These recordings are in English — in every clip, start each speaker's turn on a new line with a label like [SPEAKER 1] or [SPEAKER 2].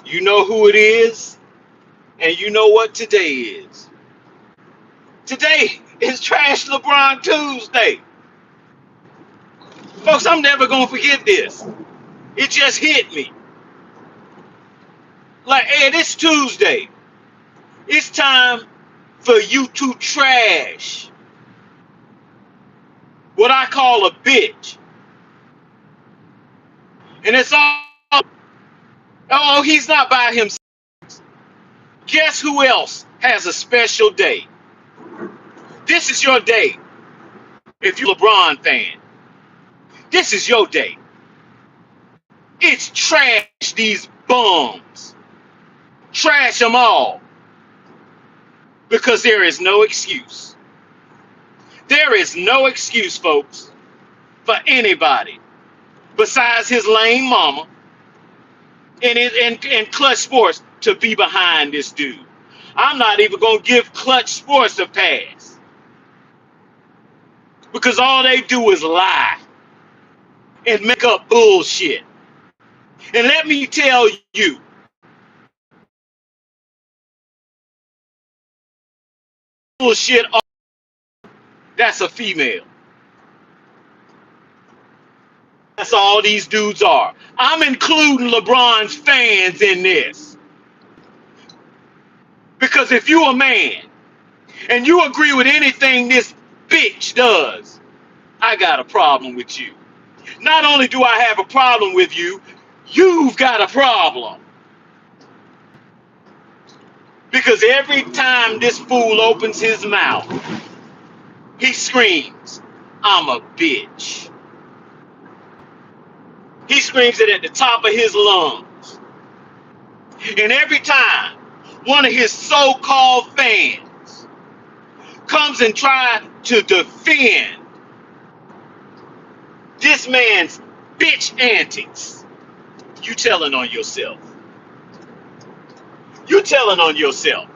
[SPEAKER 1] You know who it is, and you know what today is. Today is Trash LeBron Tuesday. Folks, I'm never going to forget this. It just hit me. Like, hey, it's Tuesday. It's time for you to trash what I call a bitch. And it's all, oh, he's not by himself. Guess who else has a special day? This is your day. If you're a LeBron fan, this is your day. It's trash these bums. Trash them all. Because there is no excuse. There is no excuse, folks, for anybody besides his lame mama and Clutch Sports to be behind this dude. I'm not even going to give Clutch Sports a pass. Because all they do is lie and make up bullshit. And let me tell you, bullshit, that's a female. That's all these dudes are. I'm including LeBron's fans in this. Because if you're a man and you agree with anything this bitch does, I got a problem with you. Not only do I have a problem with you, you've got a problem. Because every time this fool opens his mouth, he screams, I'm a bitch. He screams it at the top of his lungs. And every time one of his so-called fans comes and tries to defend this man's bitch antics, you telling on yourself. You telling on yourself.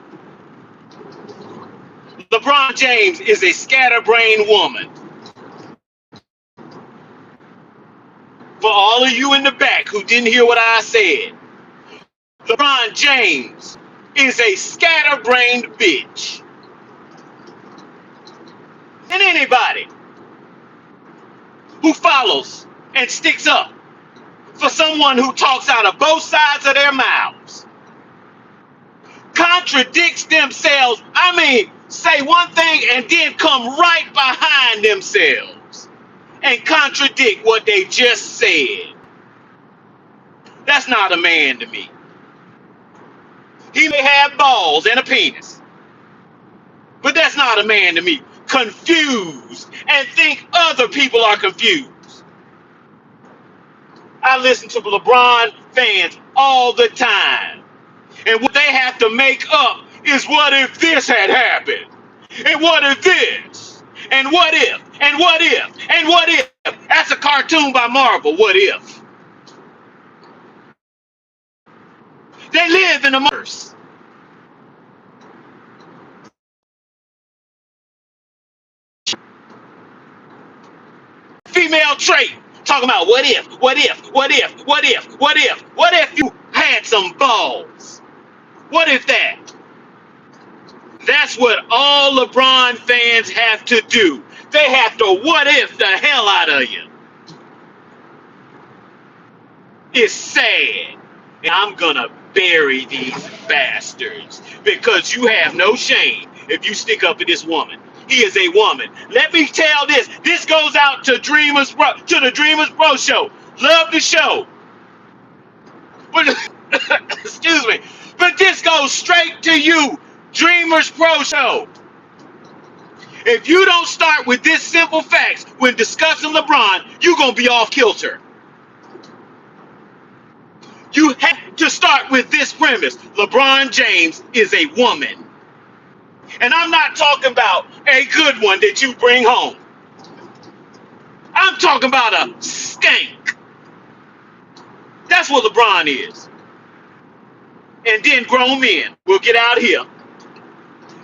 [SPEAKER 1] LeBron James is a scatterbrained woman. For all of you in the back who didn't hear what I said, LeBron James is a scatterbrained bitch. And anybody who follows and sticks up for someone who talks out of both sides of their mouths, contradicts themselves, say one thing and then come right behind themselves and contradict what they just said. That's not a man to me. He may have balls and a penis, but that's not a man to me. Confused and think other people are confused. I listen to LeBron fans all the time. And what they have to make up is what if this had happened? And what if this? And what if? And what if? And what if? That's a cartoon by Marvel. What if? They live in a multiverse. Female trait. Talking about what if, what if, what if, what if, what if, what if you had some balls? What if that? That's what all LeBron fans have to do. They have to what if the hell out of you. It's sad. And I'm gonna bury these bastards because you have no shame if you stick up for this woman. He is a woman. Let me tell this. This goes out to the Dreamers Bro Show. Love the show. But excuse me. But this goes straight to you, Dreamers Pro Show. If you don't start with this simple facts when discussing LeBron, you're going to be off kilter. You have to start with this premise. LeBron James is a woman. And I'm not talking about a good one that you bring home. I'm talking about a skank. That's what LeBron is. And then grown men will get out here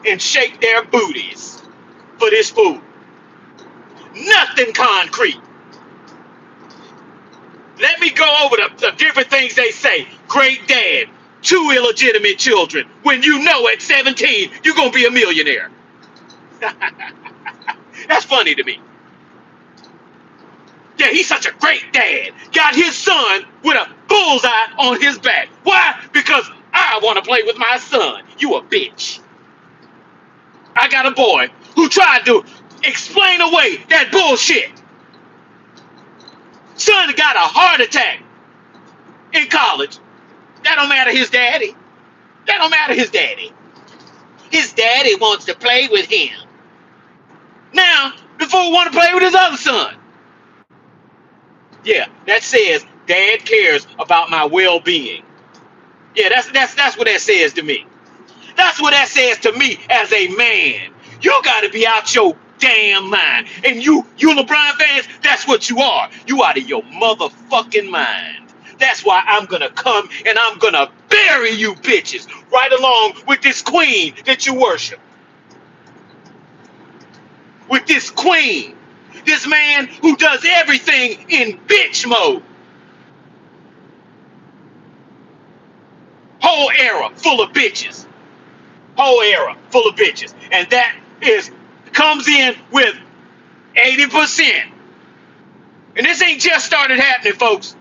[SPEAKER 1] and shake their booties for this fool. Nothing concrete. Let me go over the different things they say. Great dad, two illegitimate children when you know at 17 you're going to be a millionaire. That's funny to me. Yeah, he's such a great dad. Got his son with a bullseye on his back. Why? Because I want to play with my son. You a bitch. I got a boy who tried to explain away that bullshit. Son got a heart attack in college. That don't matter his daddy. That don't matter his daddy. His daddy wants to play with him. Now, the fool want to play with his other son. Yeah, that says dad cares about my well-being. Yeah, that's what that says to me. That's what that says to me as a man. You gotta be out your damn mind. And you LeBron fans, that's what you are. You out of your motherfucking mind. That's why I'm gonna come and I'm gonna bury you bitches right along with this queen that you worship. With this queen. This man who does everything in bitch mode. Whole era full of bitches. Whole era full of bitches. And that comes in with 80%. And this ain't just started happening, folks.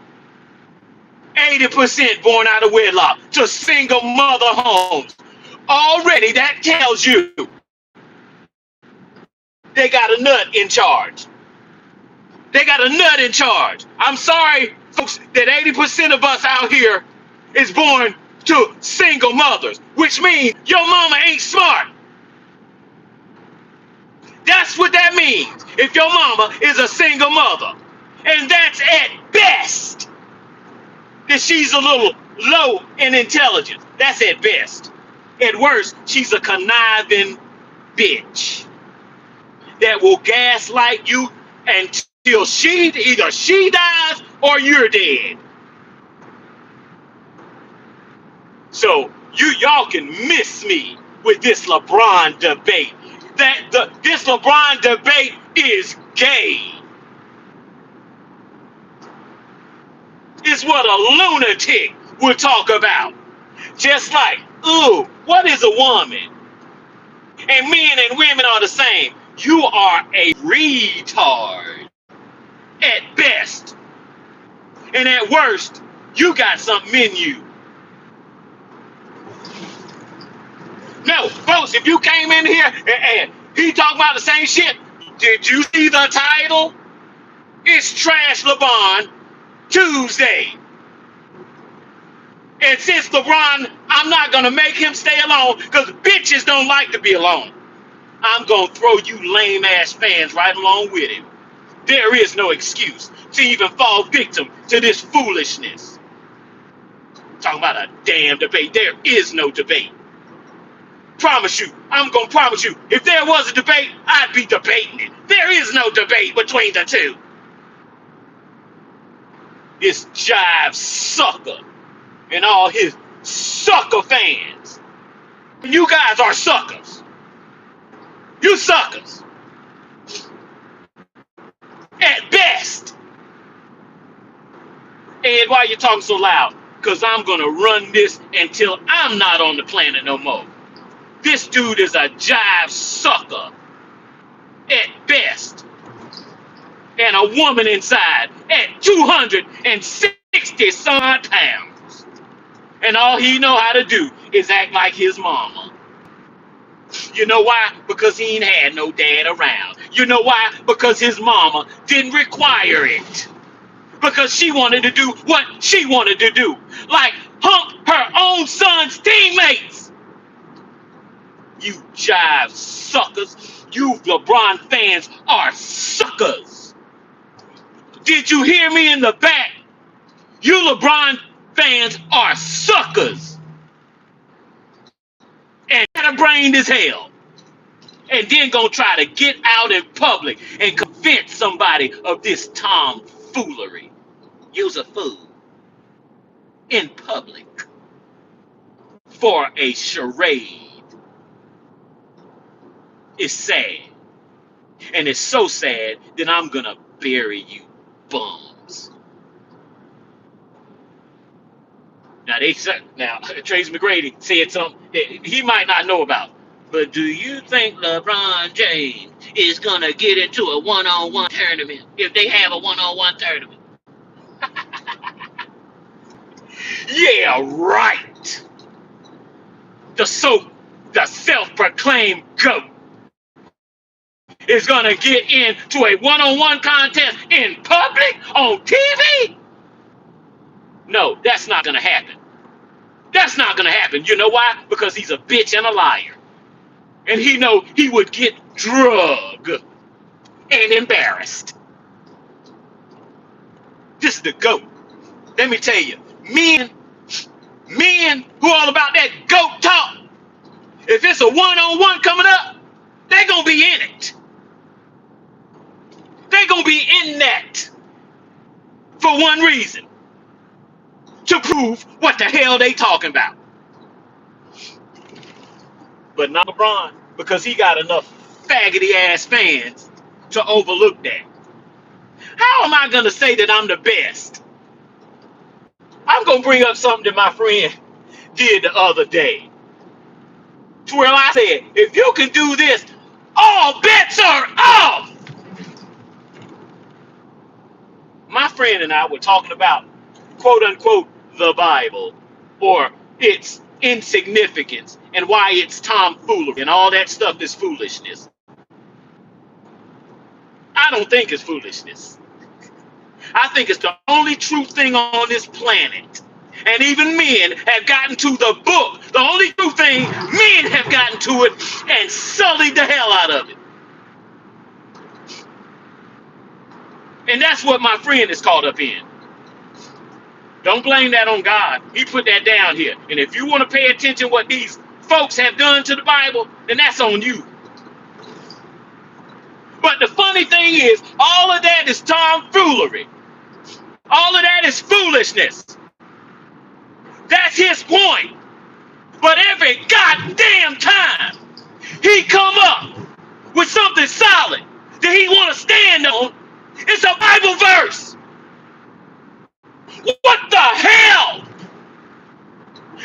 [SPEAKER 1] 80% born out of wedlock to single mother homes. Already that tells you they got a nut in charge. They got a nut in charge. I'm sorry, folks, that 80% of us out here is born to single mothers, which means your mama ain't smart. That's what that means. If your mama is a single mother, and that's at best, that she's a little low in intelligence. That's at best. At worst, she's a conniving bitch that will gaslight you until either she dies or you're dead. So y'all can miss me with this LeBron debate. This LeBron debate is gay. It's what a lunatic would talk about. Just like, ooh, what is a woman? And men and women are the same. You are a retard at best. And at worst, you got something in you. No, folks, if you came in here and he talking about the same shit, did you see the title? It's Trash LeBron Tuesday. And since LeBron, I'm not going to make him stay alone because bitches don't like to be alone. I'm going to throw you lame-ass fans right along with him. There is no excuse to even fall victim to this foolishness. Talking about a damn debate. There is no debate. Promise you, I'm going to promise you, if there was a debate, I'd be debating it. There is no debate between the two. This jive sucker and all his sucker fans. You guys are suckers. You suckers. At best. And why you talking so loud? Because I'm going to run this until I'm not on the planet no more. This dude is a jive sucker. At best. And a woman inside at 260 some pounds. And all he know how to do is act like his mama. You know why? Because he ain't had no dad around. You know why? Because his mama didn't require it. Because she wanted to do what she wanted to do. Like hump her own son's teammates. You jive suckers. You LeBron fans are suckers. Did you hear me in the back? You LeBron fans are suckers. And scatterbrained as hell. And then gonna try to get out in public and convince somebody of this tomfoolery. You's a fool. In public. For a charade. It's sad. And it's so sad that I'm gonna bury you bums. Now Tracy McGrady said something that he might not know about. But do you think LeBron James is gonna get into a one-on-one tournament if they have a one-on-one tournament? Yeah, right. The so the self-proclaimed GOAT is gonna get into a one-on-one contest in public on TV? No, that's not gonna happen. That's not gonna happen. You know why? Because he's a bitch and a liar. And he know he would get drugged and embarrassed. This is the GOAT. Let me tell you, men who all about that GOAT talk, if it's a one-on-one coming up, they're gonna be in it. They're gonna be in that for one reason. To prove what the hell they talking about. But not LeBron, because he got enough faggoty ass fans to overlook that. How am I gonna say that I'm the best? I'm gonna bring up something that my friend did the other day. To where I said, if you can do this, all bets are off. My friend and I were talking about, quote unquote, the Bible, or its insignificance, and why it's tomfoolery, and all that stuff is foolishness. I don't think it's foolishness. I think it's the only true thing on this planet. And even men have gotten to the book. The only true thing, men have gotten to it and sullied the hell out of it. And that's what my friend is caught up in. Don't blame that on God. He put that down here. And if you want to pay attention what these folks have done to the Bible, then that's on you. But the funny thing is, all of that is tomfoolery. All of that is foolishness. That's his point. But every goddamn time he come up with something solid that he want to stand on, it's a Bible verse. What the hell?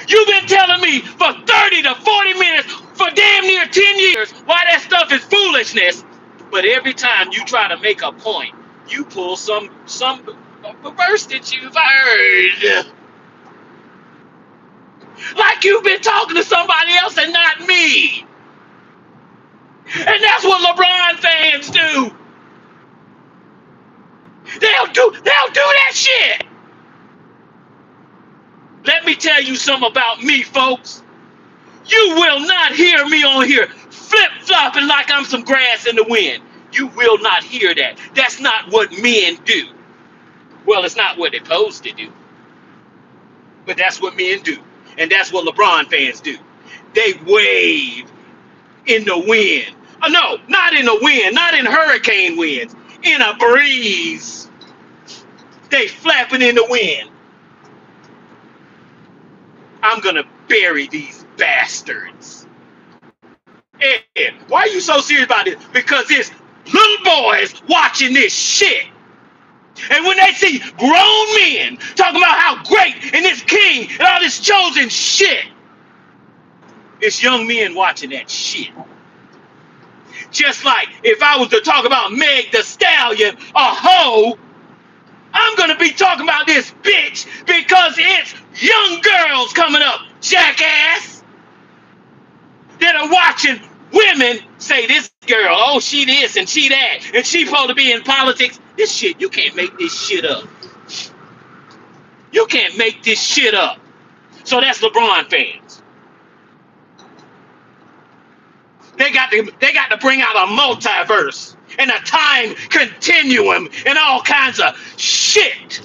[SPEAKER 1] You've been telling me for 30 to 40 minutes for damn near 10 years why that stuff is foolishness. But every time you try to make a point, you pull some verse that you've heard. Like you've been talking to somebody else and not me. And that's what LeBron fans do. They'll do that shit. Let me tell you something about me, folks. You will not hear me on here flip-flopping like I'm some grass in the wind. You will not hear that. That's not what men do. Well, it's not what they're supposed to do. But that's what men do. And that's what LeBron fans do. They wave in the wind. Oh, no, not in the wind, not in hurricane winds. In a breeze. They flapping in the wind. I'm gonna bury these bastards. And why are you so serious about this? Because it's little boys watching this shit. And when they see grown men talking about how great and this king and all this chosen shit, it's young men watching that shit. Just like if I was to talk about Meg the Stallion, a hoe, I'm going to be talking about this bitch because it's young girls coming up, jackass, that are watching women say this girl, oh, she this and she that, and she supposed to be in politics. This shit, you can't make this shit up. You can't make this shit up. So that's LeBron fans. They got to bring out a multiverse and a time continuum and all kinds of shit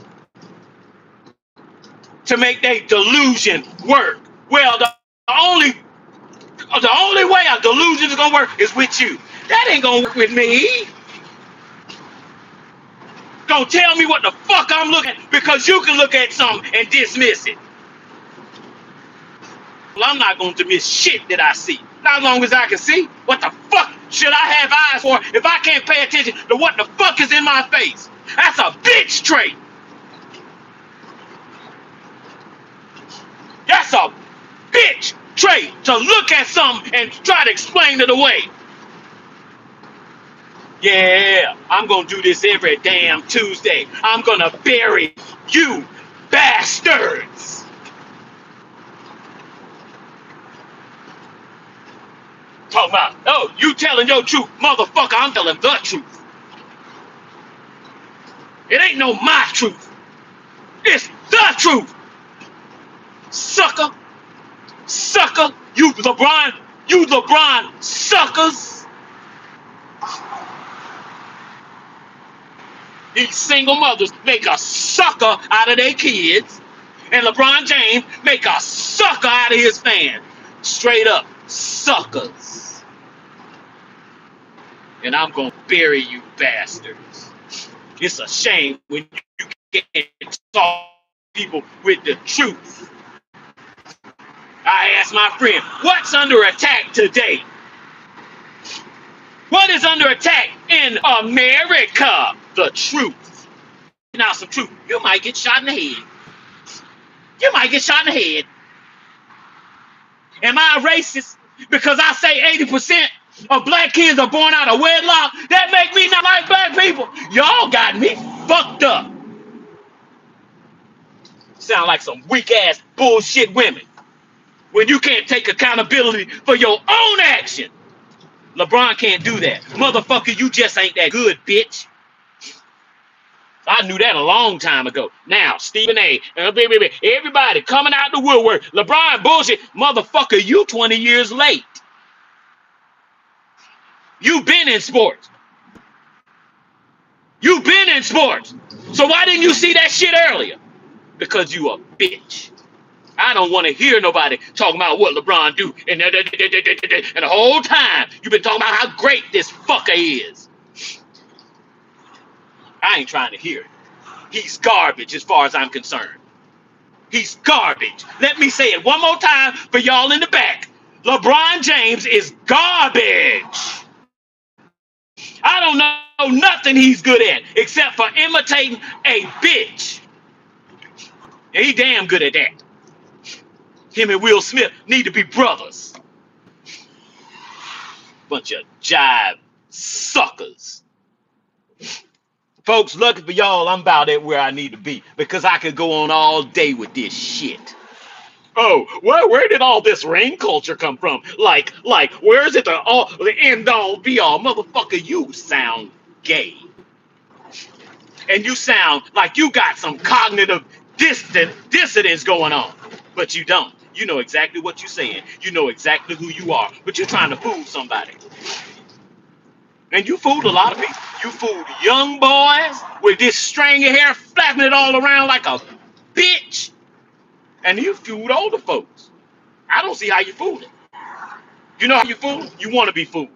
[SPEAKER 1] to make their delusion work. Well, the only way a delusion is gonna work is with you. That ain't gonna work with me. Don't tell me what the fuck I'm looking at because you can look at something and dismiss it. Well, I'm not going to miss shit that I see. Not as long as I can see. What the fuck should I have eyes for if I can't pay attention to what the fuck is in my face? That's a bitch trait. a bitch trait to look at something and try to explain it away. Yeah, I'm gonna do this every damn Tuesday. I'm gonna bury you bastards. Talking about, oh, you telling your truth. Motherfucker, I'm telling the truth. It ain't no my truth. It's the truth. Sucker. Sucker. You LeBron suckers. These single mothers make a sucker out of their kids. And LeBron James make a sucker out of his fans. Straight up suckers. And I'm gonna bury you bastards. It's a shame when you can't talk people with the truth. I asked my friend, what's under attack today? What is under attack in America? The truth. Now some truth. You might get shot in the head. You might get shot in the head. Am I a racist? Because I say 80% of black kids are born out of wedlock? That make me not like black people. Y'all got me fucked up. Sound like some weak ass bullshit women. When you can't take accountability for your own action. LeBron can't do that. Motherfucker, you just ain't that good, bitch. I knew that a long time ago. Now, Stephen A. Everybody coming out the woodwork. LeBron bullshit. Motherfucker, you 20 years late. You've been in sports. You've been in sports. So why didn't you see that shit earlier? Because you a bitch. I don't want to hear nobody talking about what LeBron do. And the whole time, you've been talking about how great this fucker is. I ain't trying to hear it. He's garbage as far as I'm concerned. He's garbage. Let me say it one more time for y'all in the back. LeBron James is garbage. I don't know nothing he's good at except for imitating a bitch. And he damn good at that. Him and Will Smith need to be brothers. Bunch of jive suckers. Folks, lucky for y'all, I'm about at where I need to be because I could go on all day with this shit. Oh, well, where did all this rain culture come from? Like, where is it the end all be all? Motherfucker, you sound gay. And you sound like you got some cognitive dissonance going on. But you don't. You know exactly what you're saying. You know exactly who you are. But you're trying to fool somebody. And you fooled a lot of people. You fooled young boys with this string of hair flapping it all around like a bitch. And you fooled older folks. I don't see how you fooled it. You know how you fool? You want to be fooled.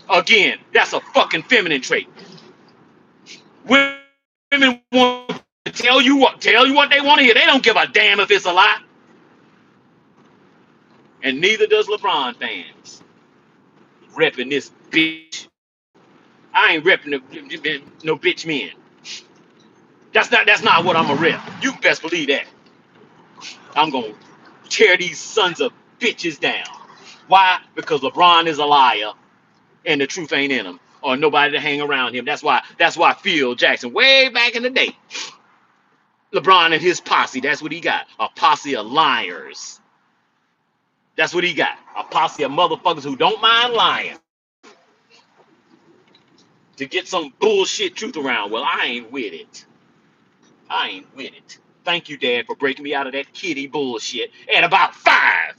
[SPEAKER 1] Again, that's a fucking feminine trait. Women want to tell you what they want to hear. They don't give a damn if it's a lie. And neither does LeBron fans. Repping this bitch. I ain't repping no bitch men. That's not what I'm a rep. You best believe that. I'm gonna tear these sons of bitches down. Why? Because LeBron is a liar and the truth ain't in him. Or nobody to hang around him. That's why Phil Jackson, way back in the day, LeBron and his posse, that's what he got. A posse of liars. That's what he got. A posse of motherfuckers who don't mind lying. To get some bullshit truth around. Well, I ain't with it. I ain't with it. Thank you, Dad, for breaking me out of that kiddie bullshit at about 5.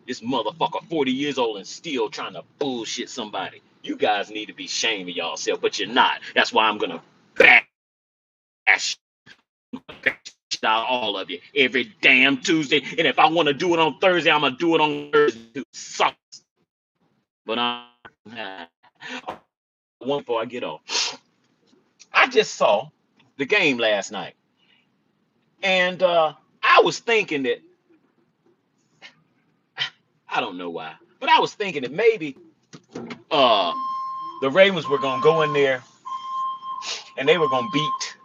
[SPEAKER 1] This motherfucker 40 years old and still trying to bullshit somebody. You guys need to be ashamed of yourself, but you're not. That's why I'm gonna bash out all of you every damn Tuesday. And if I want to do it on Thursday, I'm gonna do it on Thursday too. Sucks. But one before I get off. I just saw the game last night. And I was thinking that I don't know why, but I was thinking that maybe the Ravens were gonna go in there and they were gonna beat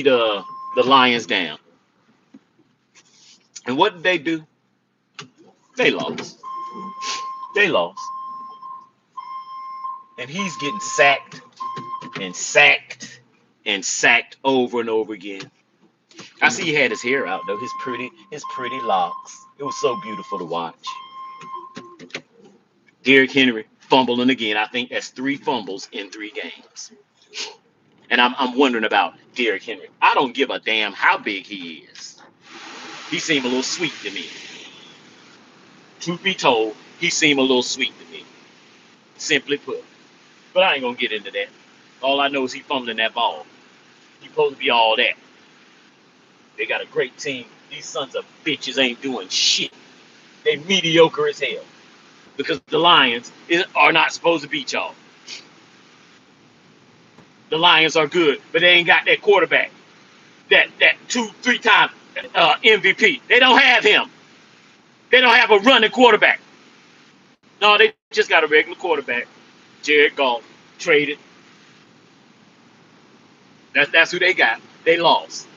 [SPEAKER 1] the Lions down. And what did they do? They lost. They lost. And he's getting sacked and sacked and sacked over and over again. I see he had his hair out though, his pretty locks. It was so beautiful to watch. Derrick Henry fumbling again. I think that's 3 fumbles in 3 games. And I'm wondering about Derrick Henry. I don't give a damn how big he is. He seemed a little sweet to me. Truth be told, he seemed a little sweet to me. Simply put. But I ain't gonna get into that. All I know is he fumbling that ball. He supposed to be all that. They got a great team. These sons of bitches ain't doing shit. They mediocre as hell. Because the Lions are not supposed to beat y'all. The Lions are good, but they ain't got that quarterback. That 2-3 time MVP. They don't have him. They don't have a running quarterback. No, they just got a regular quarterback. Jared Goff traded. That's who they got. They lost.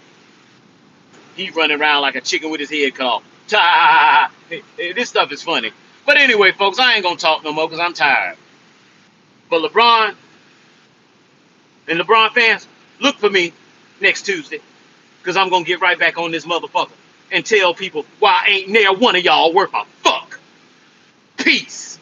[SPEAKER 1] He's running around like a chicken with his head cut off. This stuff is funny. But anyway, folks, I ain't gonna talk no more because I'm tired. But LeBron and LeBron fans, look for me next Tuesday because I'm gonna get right back on this motherfucker and tell people why ain't near one of y'all worth a fuck. Peace.